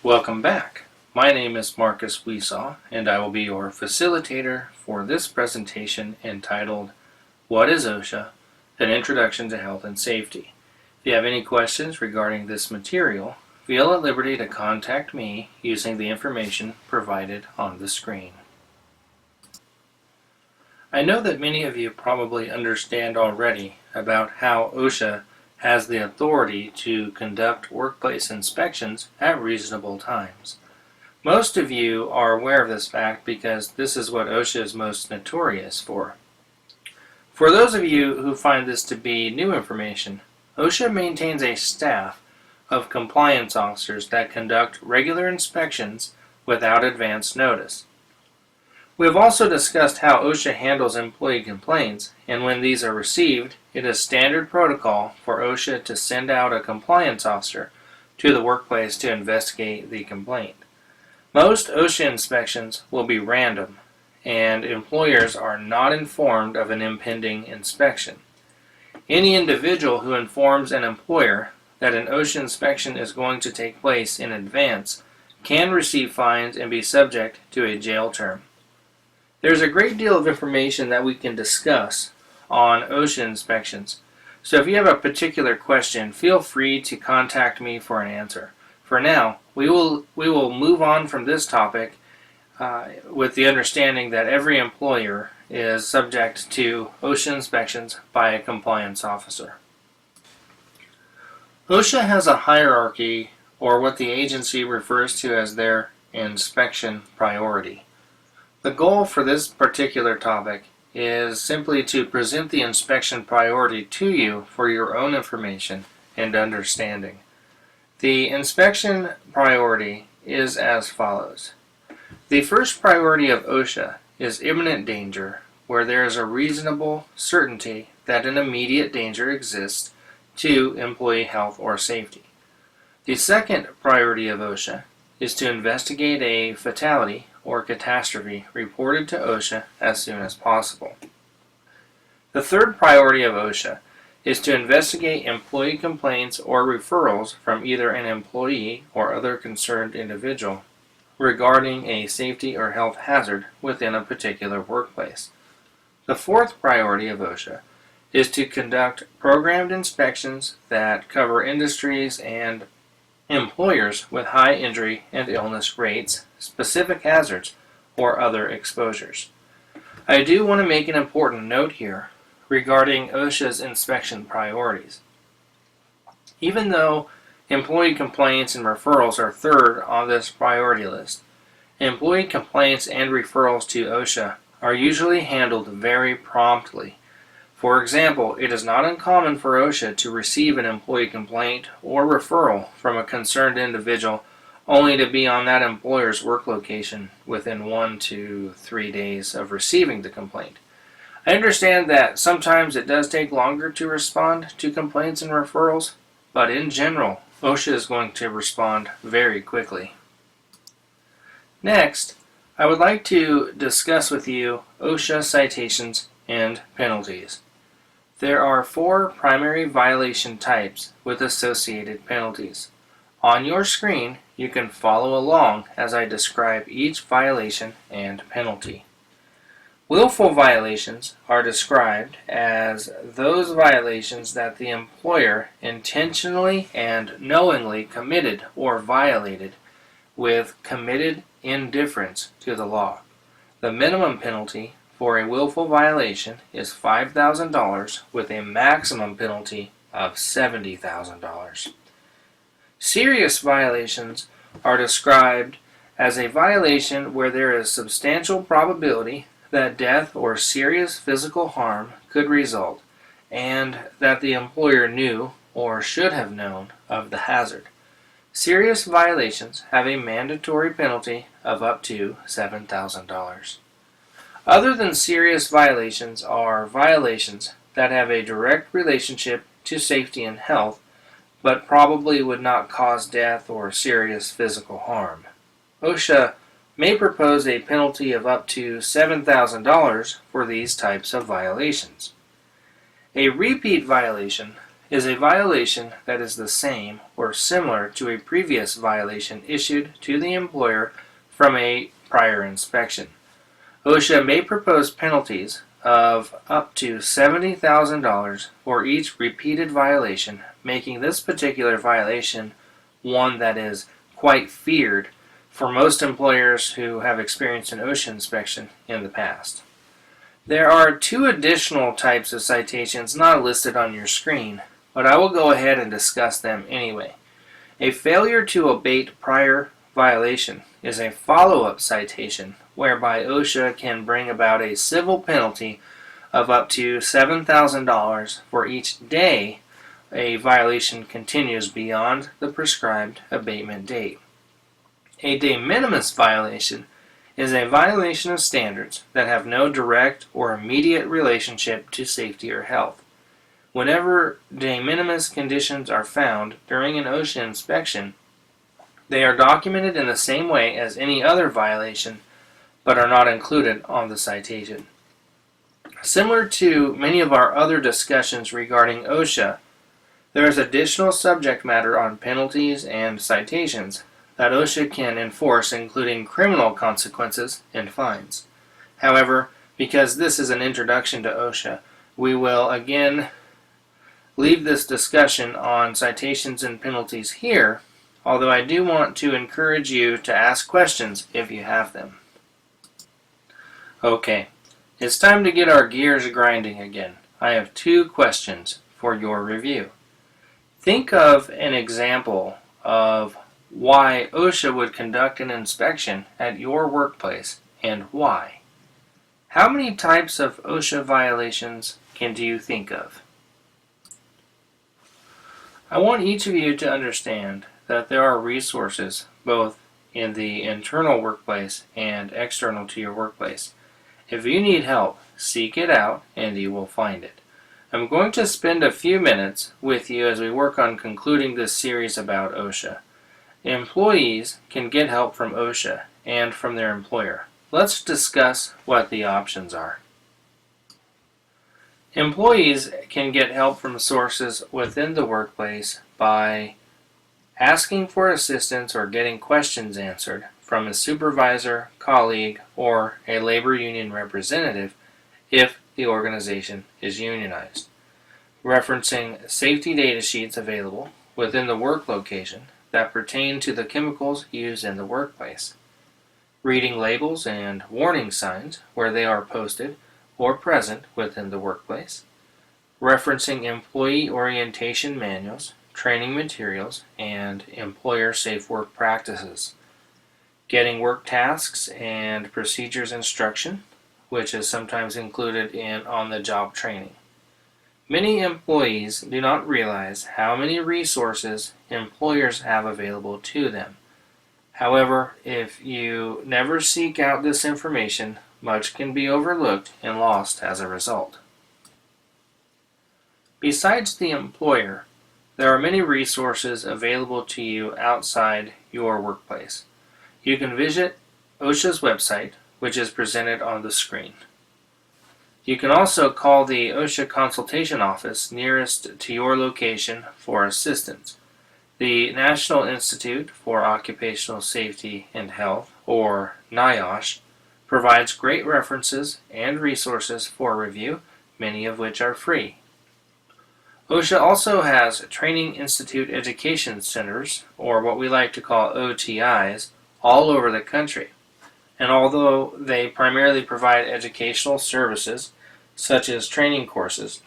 Welcome back. My name is Markus Wesaw, and I will be your facilitator for this presentation entitled, What is OSHA? An Introduction to Health and Safety. If you have any questions regarding this material, feel at liberty to contact me using the information provided on the screen. I know that many of you probably understand already about how OSHA has the authority to conduct workplace inspections at reasonable times. Most of you are aware of this fact because this is what OSHA is most notorious for. For those of you who find this to be new information, OSHA maintains a staff of compliance officers that conduct regular inspections without advance notice. We have also discussed how OSHA handles employee complaints, and when these are received, it is standard protocol for OSHA to send out a compliance officer to the workplace to investigate the complaint. Most OSHA inspections will be random, and employers are not informed of an impending inspection. Any individual who informs an employer that an OSHA inspection is going to take place in advance can receive fines and be subject to a jail term. There's a great deal of information that we can discuss on OSHA inspections, so if you have a particular question, feel free to contact me for an answer. For now, we will move on from this topic with the understanding that every employer is subject to OSHA inspections by a compliance officer. OSHA has a hierarchy, or what the agency refers to as their inspection priority. The goal for this particular topic is simply to present the inspection priority to you for your own information and understanding. The inspection priority is as follows. The first priority of OSHA is imminent danger, where there is a reasonable certainty that an immediate danger exists to employee health or safety. The second priority of OSHA is to investigate a fatality or catastrophe reported to OSHA as soon as possible. The third priority of OSHA is to investigate employee complaints or referrals from either an employee or other concerned individual regarding a safety or health hazard within a particular workplace. The fourth priority of OSHA is to conduct programmed inspections that cover industries and employers with high injury and illness rates, specific hazards, or other exposures. I do want to make an important note here regarding OSHA's inspection priorities. Even though employee complaints and referrals are third on this priority list, employee complaints and referrals to OSHA are usually handled very promptly. For example, it is not uncommon for OSHA to receive an employee complaint or referral from a concerned individual only to be on that employer's work location within 1 to 3 days of receiving the complaint. I understand that sometimes it does take longer to respond to complaints and referrals, but in general, OSHA is going to respond very quickly. Next, I would like to discuss with you OSHA citations and penalties. There are 4 primary violation types with associated penalties. On your screen, you can follow along as I describe each violation and penalty. Willful violations are described as those violations that the employer intentionally and knowingly committed or violated with committed indifference to the law. The minimum penalty for a willful violation is $5,000 with a maximum penalty of $70,000. Serious violations are described as a violation where there is substantial probability that death or serious physical harm could result, and that the employer knew or should have known of the hazard. Serious violations have a mandatory penalty of up to $7,000. Other than serious violations are violations that have a direct relationship to safety and health, but probably would not cause death or serious physical harm. OSHA may propose a penalty of up to $7,000 for these types of violations. A repeat violation is a violation that is the same or similar to a previous violation issued to the employer from a prior inspection. OSHA may propose penalties of up to $70,000 for each repeated violation, making this particular violation one that is quite feared for most employers who have experienced an OSHA inspection in the past. There are two additional types of citations not listed on your screen, but I will go ahead and discuss them anyway. A failure to abate prior violation is a follow-up citation whereby OSHA can bring about a civil penalty of up to $7,000 for each day a violation continues beyond the prescribed abatement date. A de minimis violation is a violation of standards that have no direct or immediate relationship to safety or health. Whenever de minimis conditions are found during an OSHA inspection, they are documented in the same way as any other violation, but are not included on the citation. Similar to many of our other discussions regarding OSHA, there is additional subject matter on penalties and citations that OSHA can enforce, including criminal consequences and fines. However, because this is an introduction to OSHA, we will again leave this discussion on citations and penalties here, although I do want to encourage you to ask questions if you have them. Okay, it's time to get our gears grinding again. I have two questions for your review. Think of an example of why OSHA would conduct an inspection at your workplace and why. How many types of OSHA violations do you think of? I want each of you to understand that there are resources both in the internal workplace and external to your workplace. If you need help, seek it out and you will find it. I'm going to spend a few minutes with you as we work on concluding this series about OSHA. Employees can get help from OSHA and from their employer. Let's discuss what the options are. Employees can get help from sources within the workplace by asking for assistance or getting questions answered from a supervisor, colleague, or a labor union representative if the organization is unionized. Referencing safety data sheets available within the work location that pertain to the chemicals used in the workplace. Reading labels and warning signs where they are posted or present within the workplace. Referencing employee orientation manuals, training materials, and employer safe work practices. Getting work tasks and procedures instruction, which is sometimes included in on-the-job training. Many employees do not realize how many resources employers have available to them. However, if you never seek out this information, much can be overlooked and lost as a result. Besides the employer, there are many resources available to you outside your workplace. You can visit OSHA's website, which is presented on the screen. You can also call the OSHA consultation office nearest to your location for assistance. The National Institute for Occupational Safety and Health, or NIOSH, provides great references and resources for review, many of which are free. OSHA also has Training Institute Education Centers, or what we like to call OTIs, all over the country. And although they primarily provide educational services, such as training courses,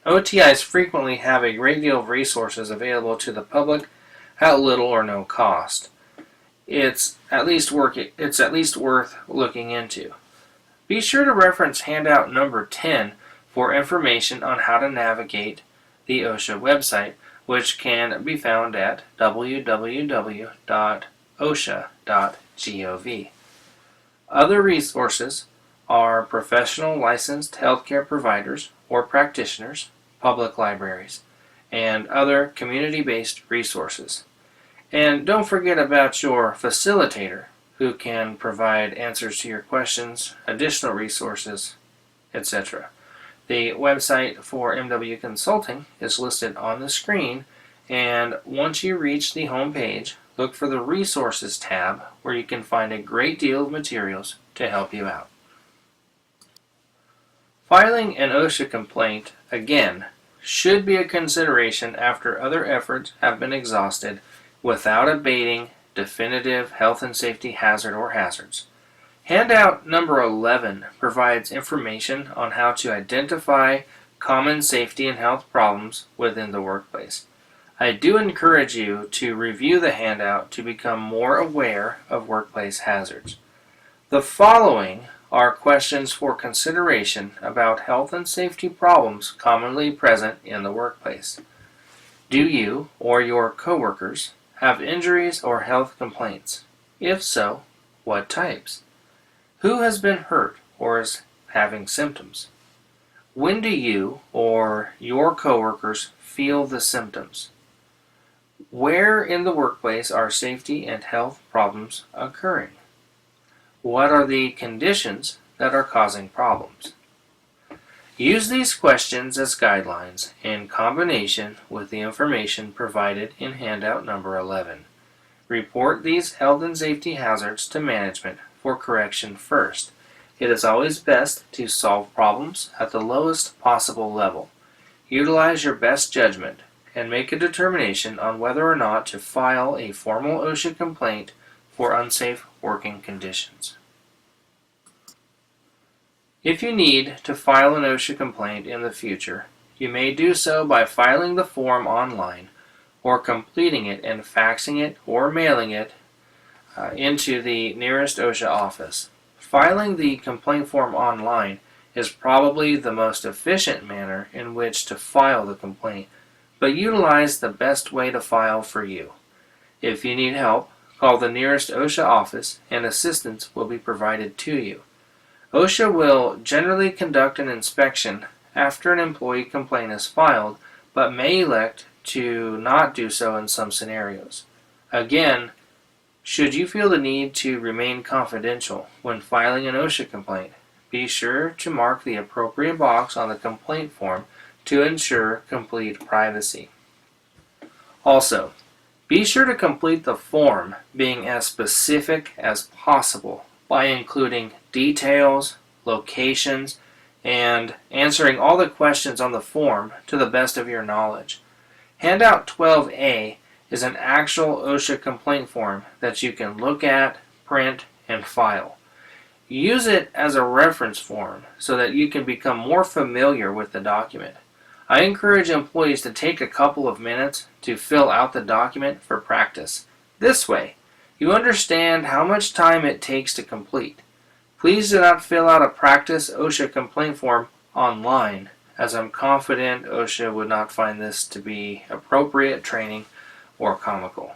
OTIs frequently have a great deal of resources available to the public at little or no cost. It's at least worth looking into. Be sure to reference handout number 10 for information on how to navigate the OSHA website, which can be found at www.osha.gov. Other resources are professional licensed healthcare providers or practitioners, public libraries, and other community-based resources. And don't forget about your facilitator, who can provide answers to your questions, additional resources, etc. The website for MW Consulting is listed on the screen, and once you reach the home page, look for the Resources tab where you can find a great deal of materials to help you out. Filing an OSHA complaint, again, should be a consideration after other efforts have been exhausted without abating definitive health and safety hazard or hazards. Handout number 11 provides information on how to identify common safety and health problems within the workplace. I do encourage you to review the handout to become more aware of workplace hazards. The following are questions for consideration about health and safety problems commonly present in the workplace. Do you or your coworkers have injuries or health complaints? If so, what types? Who has been hurt or is having symptoms? When do you or your coworkers feel the symptoms? Where in the workplace are safety and health problems occurring? What are the conditions that are causing problems? Use these questions as guidelines in combination with the information provided in handout number 11. Report these health and safety hazards to management for correction first. It is always best to solve problems at the lowest possible level. Utilize your best judgment and make a determination on whether or not to file a formal OSHA complaint for unsafe working conditions. If you need to file an OSHA complaint in the future, you may do so by filing the form online or completing it and faxing it or mailing it into the nearest OSHA office. Filing the complaint form online is probably the most efficient manner in which to file the complaint, but utilize the best way to file for you. If you need help, call the nearest OSHA office and assistance will be provided to you. OSHA will generally conduct an inspection after an employee complaint is filed, but may elect to not do so in some scenarios. Again, should you feel the need to remain confidential when filing an OSHA complaint, be sure to mark the appropriate box on the complaint form to ensure complete privacy. Also, be sure to complete the form being as specific as possible by including details, locations, and answering all the questions on the form to the best of your knowledge. Handout 12A is an actual OSHA complaint form that you can look at, print, and file. Use it as a reference form so that you can become more familiar with the document. I encourage employees to take a couple of minutes to fill out the document for practice. This way, you understand how much time it takes to complete. Please do not fill out a practice OSHA complaint form online, as I'm confident OSHA would not find this to be appropriate training or comical.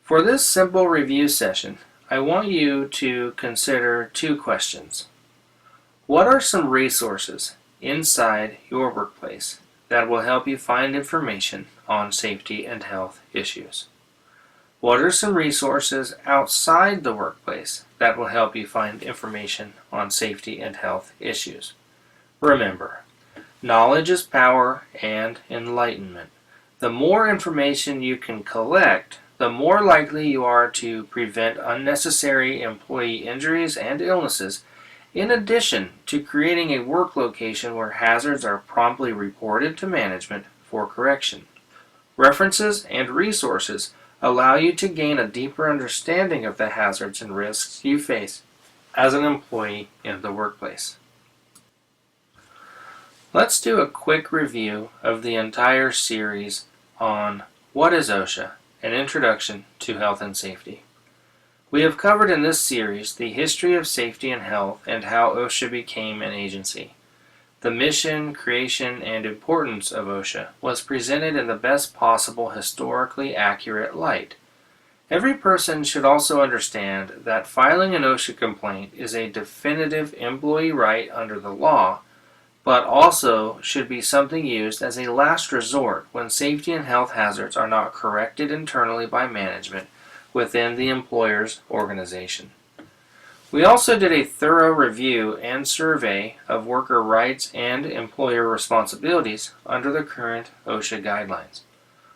For this simple review session, I want you to consider two questions. What are some resources inside your workplace that will help you find information on safety and health issues? What are some resources outside the workplace that will help you find information on safety and health issues? Remember, knowledge is power and enlightenment. The more information you can collect, the more likely you are to prevent unnecessary employee injuries and illnesses, in addition to creating a work location where hazards are promptly reported to management for correction. References and resources allow you to gain a deeper understanding of the hazards and risks you face as an employee in the workplace. Let's do a quick review of the entire series on What is OSHA? An Introduction to Health and Safety. We have covered in this series the history of safety and health and how OSHA became an agency. The mission, creation, and importance of OSHA was presented in the best possible historically accurate light. Every person should also understand that filing an OSHA complaint is a definitive employee right under the law, but also should be something used as a last resort when safety and health hazards are not corrected internally by management within the employer's organization. We also did a thorough review and survey of worker rights and employer responsibilities under the current OSHA guidelines.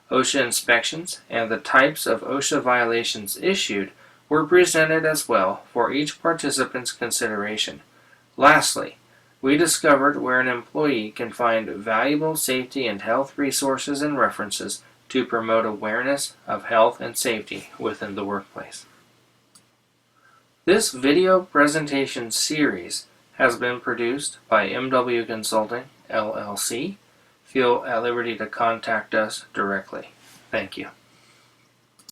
OSHA inspections and the types of OSHA violations issued were presented as well for each participant's consideration. Lastly, we discovered where an employee can find valuable safety and health resources and references to promote awareness of health and safety within the workplace. This video presentation series has been produced by MW Consulting, LLC. Feel at liberty to contact us directly. Thank you.